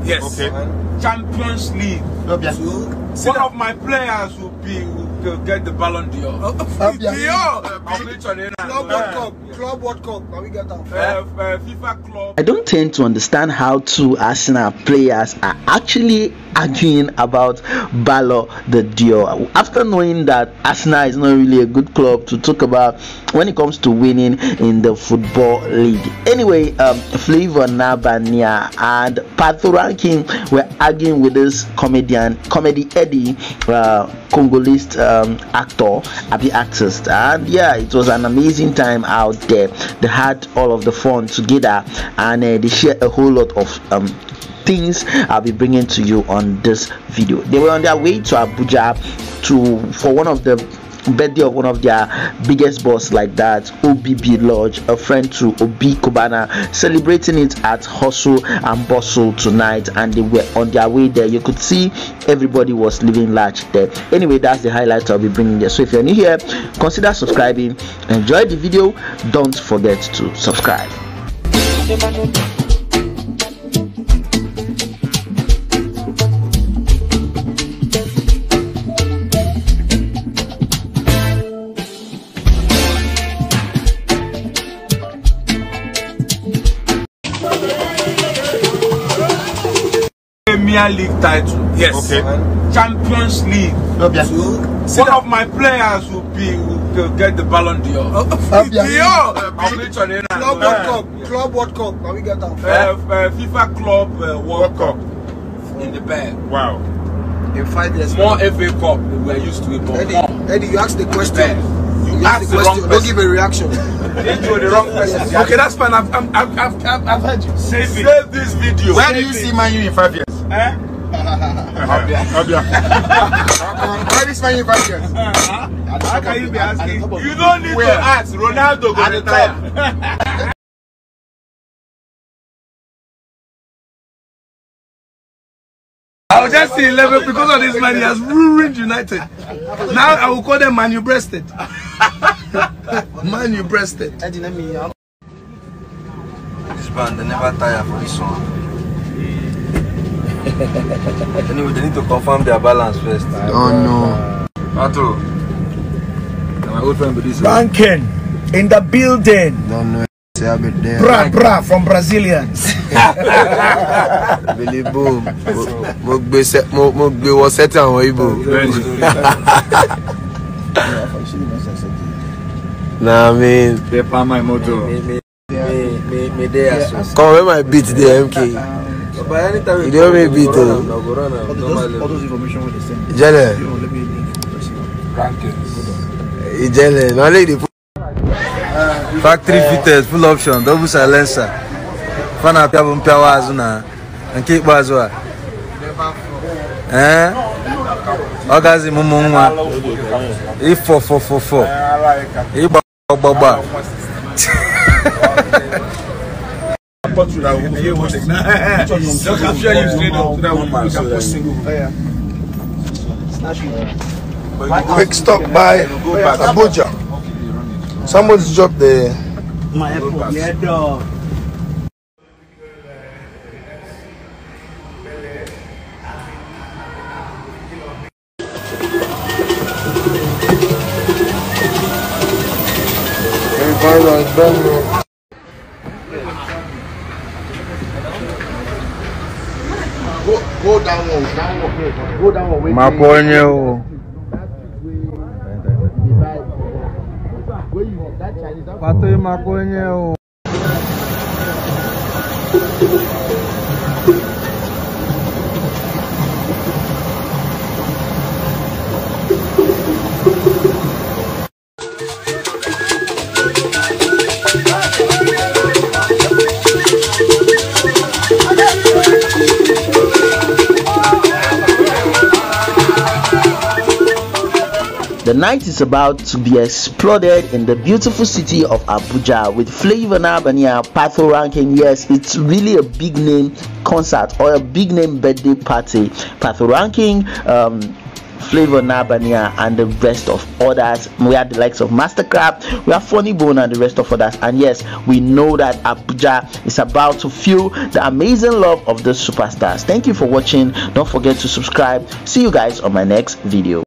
Yes. Okay. Champions League. One of my players will get the Ballon d'Or. Club World Cup. Can we get that? FIFA Club. I don't tend to understand how two Arsenal players are actually arguing about Ballon d'Or after knowing that Arsenal is not really a good club to talk about when it comes to winning in the football league. Anyway, Flavour and Patoranking were arguing with this comedy Eddie, Congolese actor, actress, and yeah, it was an amazing time out there. They had all of the fun together, and they share a whole lot of things I'll be bringing to you on this video. They were on their way to Abuja for one of the birthday of one of their biggest boss like that, OBB Lodge, a friend to Obi Cubana, celebrating it at Hustle and Bustle tonight, and they were on their way there. You could see everybody was living large there. Anyway, that's the highlight I'll be bringing there. So if you're new here, consider subscribing. Enjoy the video. Don't forget to subscribe. Premier League title. Yes. Okay. Champions League. One of my players will get the Ballon d'Or. Club World Cup. Can we get that? FIFA Club World Cup in the bag. Wow. In 5 years. More FA Cup we are used to it. Eddie, you asked the question. You asked the wrong person. Don't give a reaction. Into the wrong person. Okay, that's fine. I've heard you. Save this video. Where do you see Man U in 5 years? Eh? Where do you see Man U in 5 years? How can you be asking? You don't need to ask. Ronaldo go retire. I was just saying 11 because of this man. He has ruined United. Now I will call them Man U breasted. Man U breasted. Eddie, let me. This band, they never tire for this song. Anyway, they need to confirm their balance first. Oh no. Pato. My old friend with this. Ranking in the building. Don't know. Bra from Brazilians. Billy boom. Mogbe was set on Weibo. Nah, I mean, Paper my motor. come when my beat the MK. You don't make beat though. All those information what they send. Jelle. Jelle. Now let the Factory fitted, full option, double silencer. Fan up your power azuna and keep bazwa. Okazi mumuma. If 4. If baba. quick stop by Abuja. Someone's dropped the Go down one. Maponyo. Pato maponyo. The night is about to be exploded in the beautiful city of Abuja with Flavour Patoranking. Yes, it's really a big name concert or a big name birthday party. Patoranking Flavour Nabania, and the rest of others. We have the likes of Mastercraft, we have Funny Bone, and the rest of others. And yes, we know that Abuja is about to feel the amazing love of the superstars. Thank you for watching. Don't forget to subscribe. See you guys on my next video.